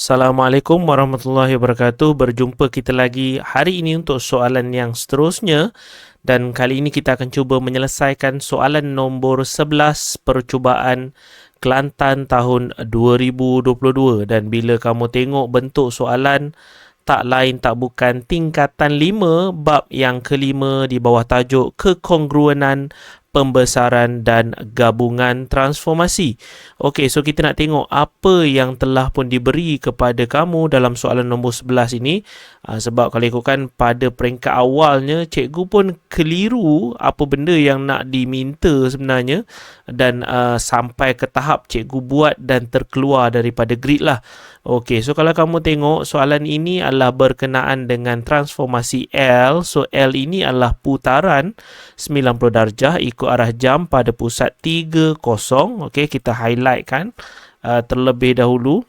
Assalamualaikum warahmatullahi wabarakatuh. Berjumpa kita lagi hari ini untuk soalan yang seterusnya, dan kali ini kita akan cuba menyelesaikan soalan nombor 11 percubaan Kelantan tahun 2022. Dan bila kamu tengok bentuk soalan, tak lain tak bukan tingkatan 5 bab yang kelima di bawah tajuk kekongruenan pembesaran dan gabungan transformasi. Okey, so kita nak tengok apa yang telah pun diberi kepada kamu dalam soalan nombor 11 ini. Sebab kalau ikutkan pada peringkat awalnya, cikgu pun keliru apa benda yang nak diminta sebenarnya. Dan sampai ke tahap cikgu buat dan terkeluar daripada grid lah. Okey, so kalau kamu tengok soalan ini adalah berkenaan dengan transformasi L. So L ini adalah putaran 90 darjah ikut arah jam pada pusat 30. Okey, kita highlight kan terlebih dahulu.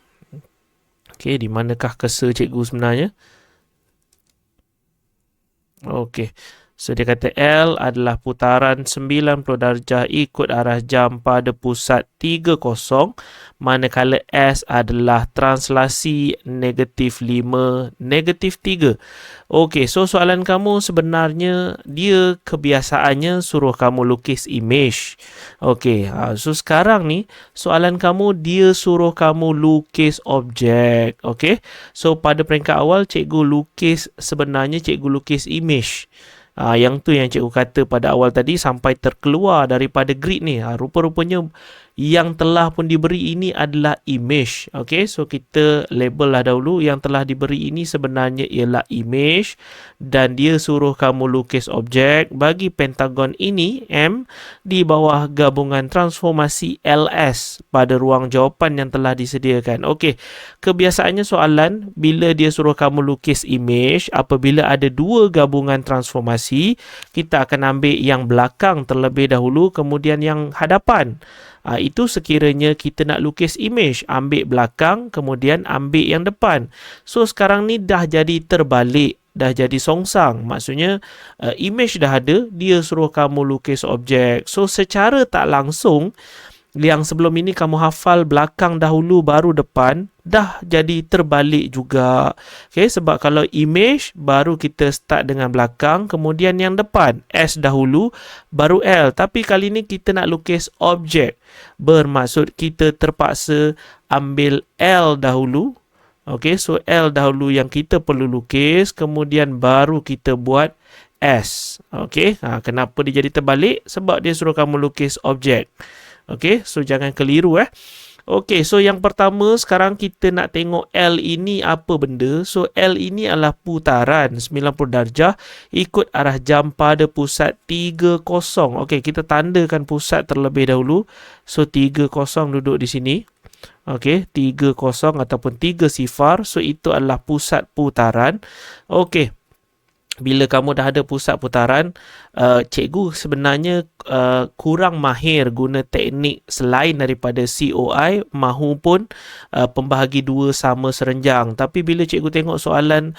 Okey, di manakah cursor cikgu sebenarnya? Okey. So dia kata L adalah putaran 90 darjah ikut arah jam pada pusat 30, manakala S adalah translasi negatif 5, negatif 3. Okey, so soalan kamu sebenarnya dia kebiasaannya suruh kamu lukis image. Okey, so sekarang ni soalan kamu dia suruh kamu lukis objek. Okey, so pada peringkat awal sebenarnya cikgu lukis image. Yang tu yang cikgu kata pada awal tadi sampai terkeluar daripada grid ni. Rupa-rupanya yang telah pun diberi ini adalah image. Okey, so kita label lah dahulu yang telah diberi ini sebenarnya ialah image, dan dia suruh kamu lukis objek bagi pentagon ini M di bawah gabungan transformasi LS pada ruang jawapan yang telah disediakan. Okey, kebiasaannya soalan bila dia suruh kamu lukis image, apabila ada dua gabungan transformasi, kita akan ambil yang belakang terlebih dahulu, kemudian yang hadapan. Itu sekiranya kita nak lukis image, ambil belakang, kemudian ambil yang depan. So sekarang ni dah jadi terbalik, dah jadi songsang. Maksudnya image dah ada, dia suruh kamu lukis objek. So secara tak langsung, yang sebelum ini kamu hafal belakang dahulu baru depan, dah jadi terbalik juga. Okay, sebab kalau image baru kita start dengan belakang, kemudian yang depan S dahulu baru L. Tapi kali ini kita nak lukis objek, bermaksud kita terpaksa ambil L dahulu. Okay, so L dahulu yang kita perlu lukis, kemudian baru kita buat S. Okay, kenapa dia jadi terbalik? Sebab dia suruh kamu lukis objek. Okey, so jangan keliru Okey, so yang pertama sekarang kita nak tengok L ini apa benda. So L ini adalah putaran 90 darjah ikut arah jam pada pusat 30. Okey, kita tandakan pusat terlebih dahulu. So 30 duduk di sini. Okey, 30 ataupun 3 sifar. So itu adalah pusat putaran. Okey, bila kamu dah ada pusat putaran, cikgu sebenarnya kurang mahir guna teknik selain daripada COI mahupun pembahagi dua sama serenjang. Tapi bila cikgu tengok soalan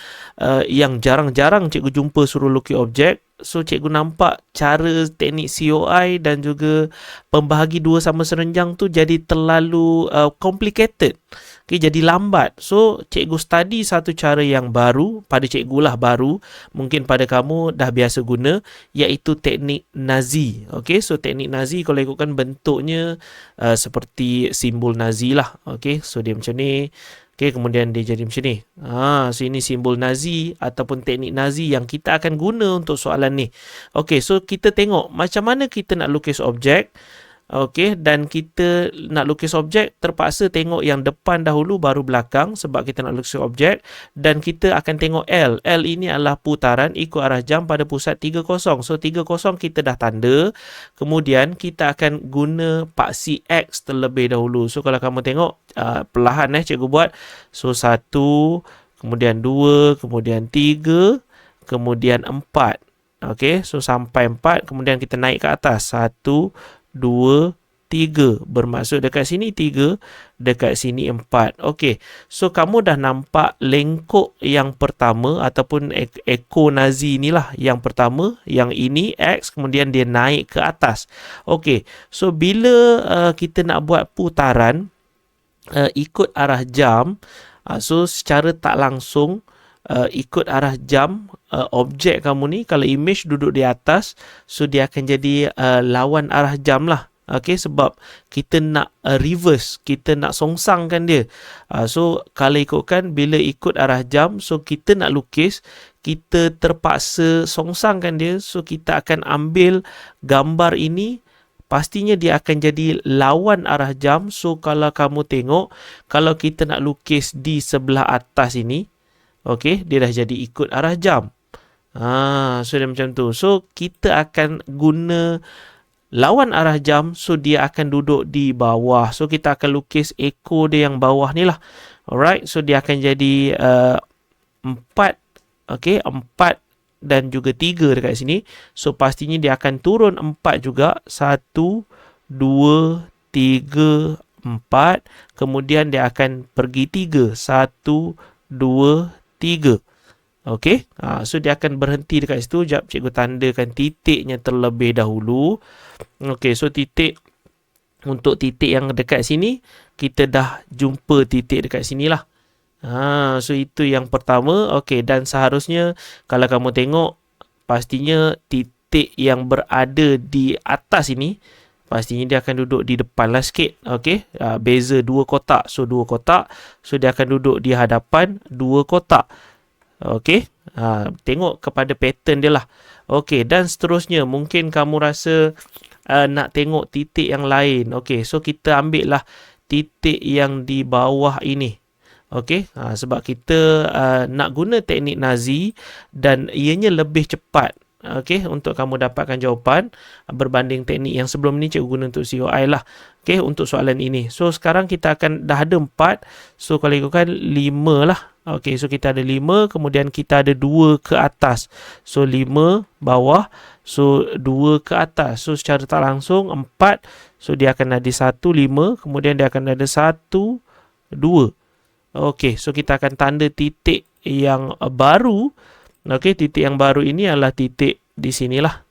yang jarang-jarang cikgu jumpa suruh lukis objek, so cikgu nampak cara teknik COI dan juga pembahagi dua sama serenjang tu jadi terlalu complicated. Okay, jadi lambat. So cikgu study satu cara yang baru, pada cikgu lah baru, mungkin pada kamu dah biasa guna, iaitu teknik Nazi. Okay, so teknik Nazi kalau ikutkan bentuknya seperti simbol Nazi lah. Okay, so dia macam ni. Okay, kemudian dia jadi macam ni. So ini simbol Nazi ataupun teknik Nazi yang kita akan guna untuk soalan ni. Okay, so kita tengok macam mana kita nak lukis objek. Okey, dan kita nak lukis objek terpaksa tengok yang depan dahulu baru belakang sebab kita nak lukis objek, dan kita akan tengok L. L ini adalah putaran ikut arah jam pada pusat 30. So 30 kita dah tanda. Kemudian kita akan guna paksi X terlebih dahulu. So kalau kamu tengok perlahan cikgu buat. So 1, kemudian 2, kemudian 3, kemudian 4. Okey, so sampai 4, kemudian kita naik ke atas. 1, 2, 3. Bermaksud dekat sini 3, dekat sini 4. Okey, so kamu dah nampak lengkok yang pertama ataupun ekor Nazi inilah yang pertama. Yang ini X, kemudian dia naik ke atas. Okey, so bila kita nak buat putaran ikut arah jam, So secara tak langsung ikut arah jam objek kamu ni, kalau image duduk di atas, so dia akan jadi lawan arah jam lah. Okay, sebab kita nak reverse, kita nak songsangkan dia. So kalau ikutkan, bila ikut arah jam, so kita nak lukis, kita terpaksa songsangkan dia. So kita akan ambil gambar ini, pastinya dia akan jadi lawan arah jam. So kalau kamu tengok, kalau kita nak lukis di sebelah atas ini, okay, dia dah jadi ikut arah jam. So dia macam tu. So kita akan guna lawan arah jam, so dia akan duduk di bawah. So kita akan lukis ekor dia yang bawah ni lah. Alright, so dia akan jadi 4, okay, 4 dan juga 3 dekat sini. So pastinya dia akan turun 4 juga. 1, 2, 3, 4. Kemudian dia akan pergi 3. 1, 2, 3. Okay, so dia akan berhenti dekat situ. Sekejap cikgu tandakan titiknya terlebih dahulu. Okay, so titik, untuk titik yang dekat sini, kita dah jumpa titik dekat sini lah. So itu yang pertama. Okay, dan seharusnya kalau kamu tengok, pastinya titik yang berada di atas ini, pastinya dia akan duduk di depan lah sikit. Okay, beza 2 kotak. So 2 kotak, so dia akan duduk di hadapan 2 kotak. Okay, tengok kepada pattern dia lah. Okay, dan seterusnya, mungkin kamu rasa nak tengok titik yang lain. Okay, so kita ambil lah titik yang di bawah ini. Okay, sebab kita nak guna teknik Nazi dan ianya lebih cepat. Okay, untuk kamu dapatkan jawapan berbanding teknik yang sebelum ni cikgu guna untuk COI lah. Okay, untuk soalan ini. So sekarang kita akan dah ada 4. So kalau ikutkan 5 lah. Okay, so kita ada 5, kemudian kita ada 2 ke atas. So 5 bawah, so 2 ke atas. So secara tak langsung 4, so dia akan ada 1, 5, kemudian dia akan ada 1, 2. Okay, so kita akan tanda titik yang baru. Okay, titik yang baru ini adalah titik di sinilah.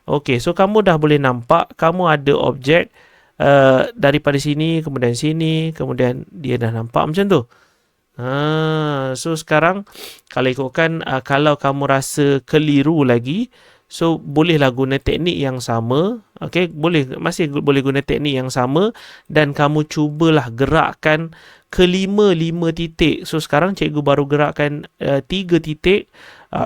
Okay, so kamu dah boleh nampak, kamu ada objek daripada sini, kemudian dia dah nampak macam tu. So sekarang kalau ikutkan, kalau kamu rasa keliru lagi, so bolehlah guna teknik yang sama. Okay, masih boleh guna teknik yang sama, dan kamu cubalah gerakkan ke 5 titik. So sekarang cikgu baru gerakkan 3 titik.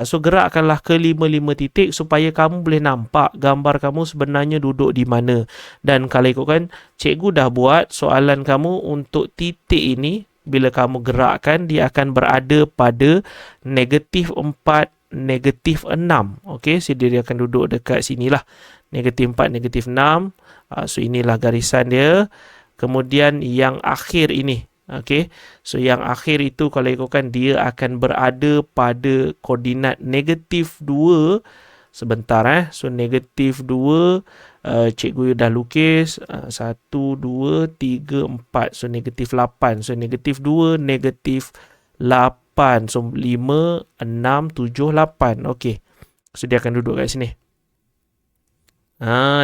So gerakkanlah ke 5 titik supaya kamu boleh nampak gambar kamu sebenarnya duduk di mana. Dan kalau ikutkan, cikgu dah buat soalan kamu untuk titik ini. Bila kamu gerakkan, dia akan berada pada -4, -6. Okay, so dia akan duduk dekat sinilah. -4, -6. So inilah garisan dia. Kemudian yang akhir ini. Okay, so yang akhir itu kalau ikutkan, dia akan berada pada koordinat -2. Sebentar so -2, cikgu dah lukis 1, 2, 3, 4. So -8. So -2, -8. So 5, 6, 7, 8. Okay, so dia akan duduk kat sini.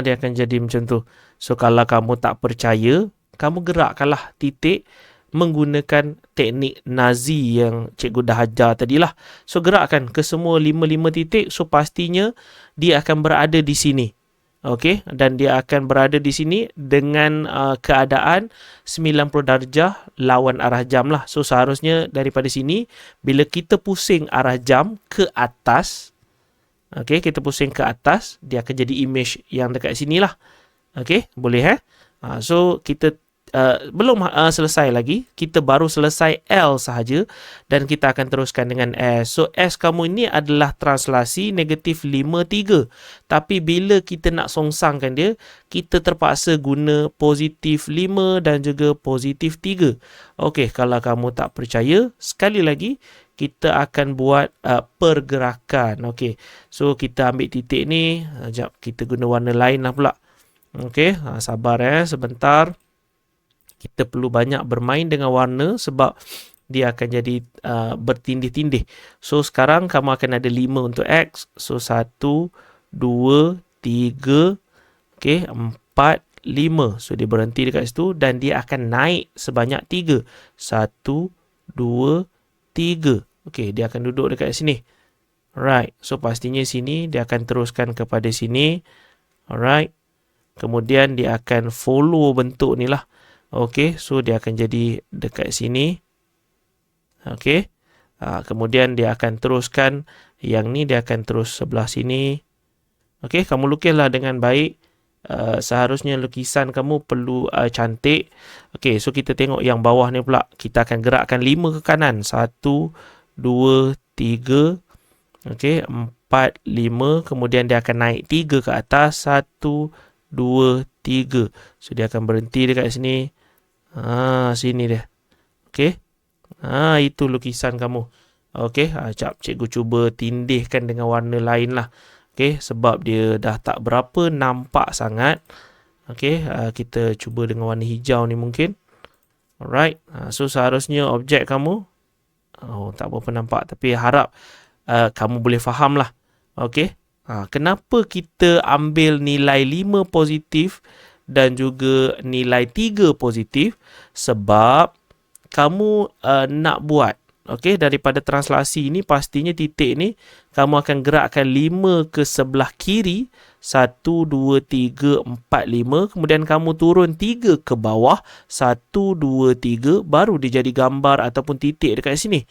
Dia akan jadi macam tu. So kalau kamu tak percaya, kamu gerakkanlah titik menggunakan teknik Nazi yang cikgu dah ajar tadilah. So gerakkan ke semua 5 titik. So pastinya dia akan berada di sini. Okay, dan dia akan berada di sini dengan keadaan 90 darjah lawan arah jam lah. So seharusnya daripada sini, bila kita pusing arah jam ke atas, okay, kita pusing ke atas, dia akan jadi image yang dekat sini lah. Okay, boleh so kita belum selesai lagi, kita baru selesai L sahaja, dan kita akan teruskan dengan S. So S kamu ini adalah translasi -5, 3. Tapi bila kita nak songsangkan dia, kita terpaksa guna +5 dan juga +3. Okey, kalau kamu tak percaya, sekali lagi kita akan buat pergerakan. Okey, so kita ambil titik ni. Sekejap, kita guna warna lain lah pula. Okey, sabar sebentar. Kita perlu banyak bermain dengan warna sebab dia akan jadi bertindih-tindih. So sekarang kamu akan ada 5 untuk X. So 1, 2, 3, okay, 4, 5. So dia berhenti dekat situ dan dia akan naik sebanyak 3. 1, 2, 3. Okey, dia akan duduk dekat sini. Alright, so pastinya sini dia akan teruskan kepada sini. Alright, kemudian dia akan follow bentuk ni lah. Okey, so dia akan jadi dekat sini. Okey, kemudian dia akan teruskan yang ni, dia akan terus sebelah sini. Okey, kamu lukislah dengan baik. Seharusnya lukisan kamu perlu cantik. Okey, so kita tengok yang bawah ni pula. Kita akan gerakkan 5 ke kanan. 1, 2, 3. Okey, 4, 5. Kemudian dia akan naik 3 ke atas. 1, 2, 3. So dia akan berhenti dekat sini. Sini dia. Okey. Itu lukisan kamu. Okey, jap cikgu cuba tindihkan dengan warna lain lah. Okey, sebab dia dah tak berapa nampak sangat. Okey, kita cuba dengan warna hijau ni mungkin. Alright, so seharusnya objek kamu tak berapa nampak, tapi harap kamu boleh faham lah. Okey, kenapa kita ambil nilai 5 positif dan juga nilai 3 positif? Sebab kamu nak buat, okey, daripada translasi ini pastinya titik ni kamu akan gerakkan 5 ke sebelah kiri. 1, 2, 3, 4, 5. Kemudian kamu turun 3 ke bawah. 1, 2, 3. Baru dia jadi gambar ataupun titik dekat sini.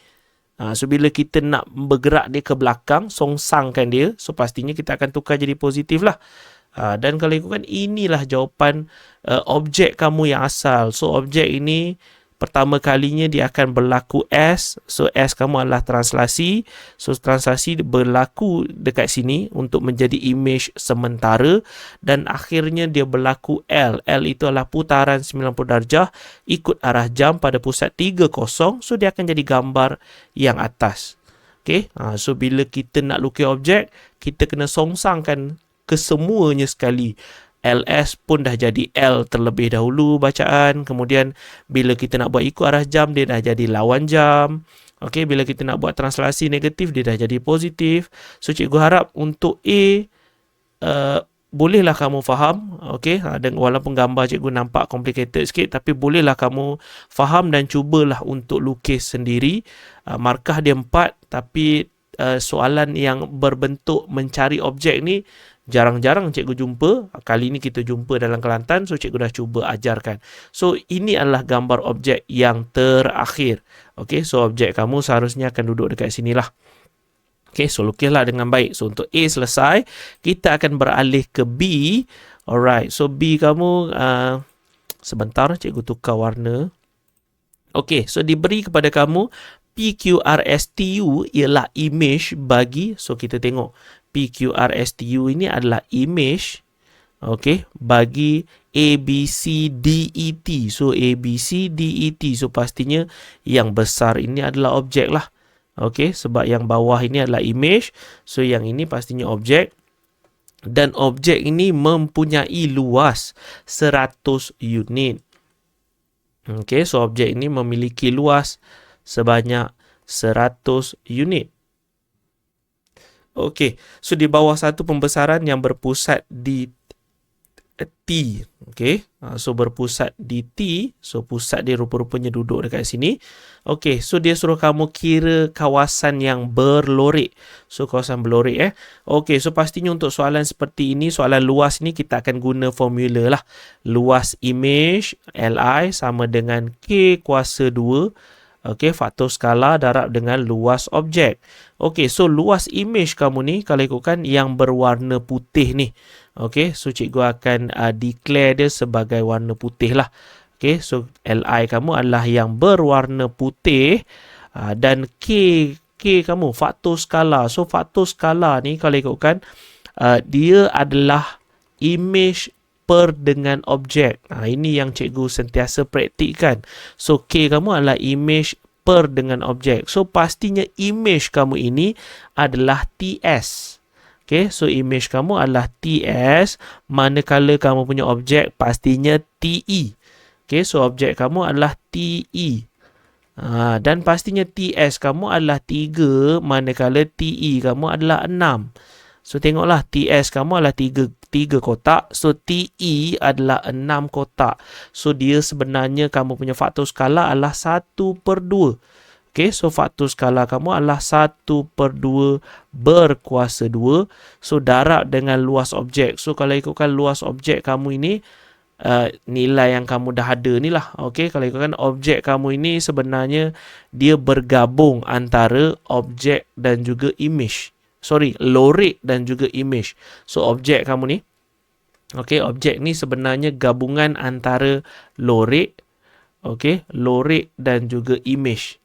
So bila kita nak bergerak dia ke belakang, songsangkan dia, so pastinya kita akan tukar jadi positif lah. Dan kalau ikutkan, inilah jawapan objek kamu yang asal. So objek ini pertama kalinya dia akan berlaku S. So S kamu adalah translasi. So translasi berlaku dekat sini untuk menjadi image sementara. Dan akhirnya dia berlaku L. L itu adalah putaran 90 darjah ikut arah jam pada pusat 30. So dia akan jadi gambar yang atas. Okay? So bila kita nak lukis objek, kita kena songsangkan kesemuanya sekali. LS pun dah jadi L terlebih dahulu bacaan. Kemudian bila kita nak buat ikut arah jam, dia dah jadi lawan jam. Okey, bila kita nak buat translasi negatif, dia dah jadi positif. So cikgu harap untuk A bolehlah kamu faham. Okey, dan walaupun gambar cikgu nampak complicated sikit, tapi bolehlah kamu faham dan cubalah untuk lukis sendiri. Markah dia 4, tapi soalan yang berbentuk mencari objek ni jarang-jarang cikgu jumpa. Kali ni kita jumpa dalam Kelantan, so cikgu dah cuba ajarkan. So ini adalah gambar objek yang terakhir. Okey, so objek kamu seharusnya akan duduk dekat sini lah. Okey, so lukislah dengan baik. So untuk A selesai, kita akan beralih ke B. Alright, so B kamu sebentar cikgu tukar warna. Okey, so diberi kepada kamu PQRSTU ialah image bagi, so kita tengok PQRSTU ini adalah image, okay, bagi ABCDET. So ABCDET, so pastinya yang besar ini adalah objek lah. Okay, sebab yang bawah ini adalah image, so yang ini pastinya objek. Dan objek ini mempunyai luas 100 unit. Okay, so objek ini memiliki luas sebanyak 100 unit. Okey, so di bawah satu pembesaran yang berpusat di T. Okey, so berpusat di T. So pusat dia rupa-rupanya duduk dekat sini. Okey, so dia suruh kamu kira kawasan yang berlorek. So kawasan berlorek Okey, so pastinya untuk soalan seperti ini, soalan luas ni kita akan guna formula lah. Luas image Li sama dengan K kuasa 2. Okey, faktor skala darab dengan luas objek. Okey, so luas image kamu ni kalau ikutkan yang berwarna putih ni. Okey, so cikgu akan declare dia sebagai warna putih lah. Okey, so Li kamu adalah yang berwarna putih. Dan K kamu faktor skala. So faktor skala ni kalau ikutkan dia adalah image per dengan objek. Ini yang cikgu sentiasa praktikkan. So K kamu adalah image per dengan objek. So pastinya image kamu ini adalah TS. Okay, so image kamu adalah TS, manakala kamu punya objek pastinya TE. Okay, so objek kamu adalah TE. Dan pastinya TS kamu adalah 3, manakala TE kamu adalah 6. So tengoklah, TS kamu adalah 3 kotak. So TE adalah 6 kotak. So dia sebenarnya kamu punya faktor skala adalah 1/2. Okay, so faktor skala kamu adalah 1/2 berkuasa 2. So, darab dengan luas objek. So, kalau ikutkan luas objek kamu ini, nilai yang kamu dah ada ni lah. Okay, kalau ikutkan objek kamu ini sebenarnya dia bergabung antara objek dan juga image. Lorik dan juga image. So, objek kamu ni, okay, objek ni sebenarnya gabungan antara lorik, okay, lorik dan juga image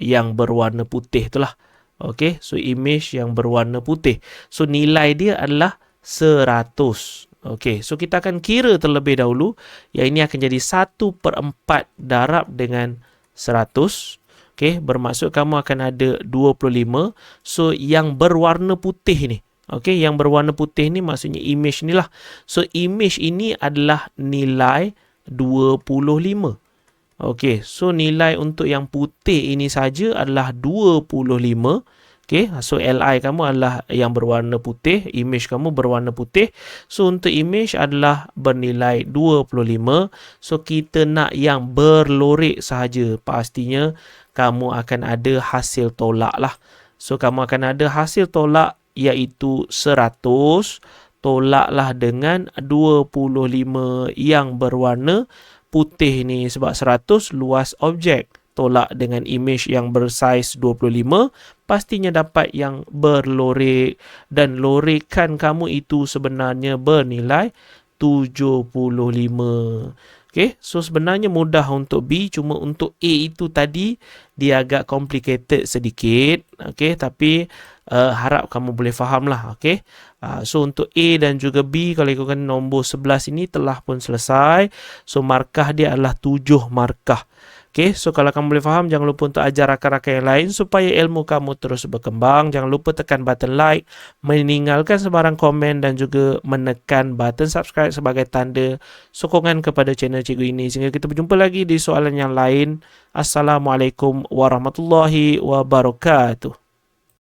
yang berwarna putih tu lah. Okay, so image yang berwarna putih. So, nilai dia adalah 100. Okay, so kita akan kira terlebih dahulu. Yang ini akan jadi 1/4 darab dengan 100. Okay, bermaksud kamu akan ada 25. So, yang berwarna putih ni, okay, yang berwarna putih ni maksudnya image ni lah. So, image ini adalah nilai 25. Okey, so nilai untuk yang putih ini saja adalah 25. Okey, so LI kamu adalah yang berwarna putih, image kamu berwarna putih. So untuk image adalah bernilai 25. So kita nak yang berlorik sahaja. Pastinya kamu akan ada hasil tolak lah. So kamu akan ada hasil tolak iaitu 100 tolaklah dengan 25 yang berwarna putih ni, sebab 100 luas objek tolak dengan image yang bersaiz 25, pastinya dapat yang berlorik, dan lorikan kamu itu sebenarnya bernilai 75. Okay, so sebenarnya mudah untuk B, cuma untuk A itu tadi dia agak complicated sedikit. Okay, tapi harap kamu boleh faham lah. Okay, so untuk A dan juga B, kalau ikutkan nombor 11 ini telah pun selesai. So markah dia adalah 7 markah. Okay, so kalau kamu boleh faham, jangan lupa untuk ajar rakan-rakan yang lain supaya ilmu kamu terus berkembang. Jangan lupa tekan button like, meninggalkan sebarang komen dan juga menekan button subscribe sebagai tanda sokongan kepada channel cikgu ini. Sehingga kita berjumpa lagi di soalan yang lain. Assalamualaikum warahmatullahi wabarakatuh.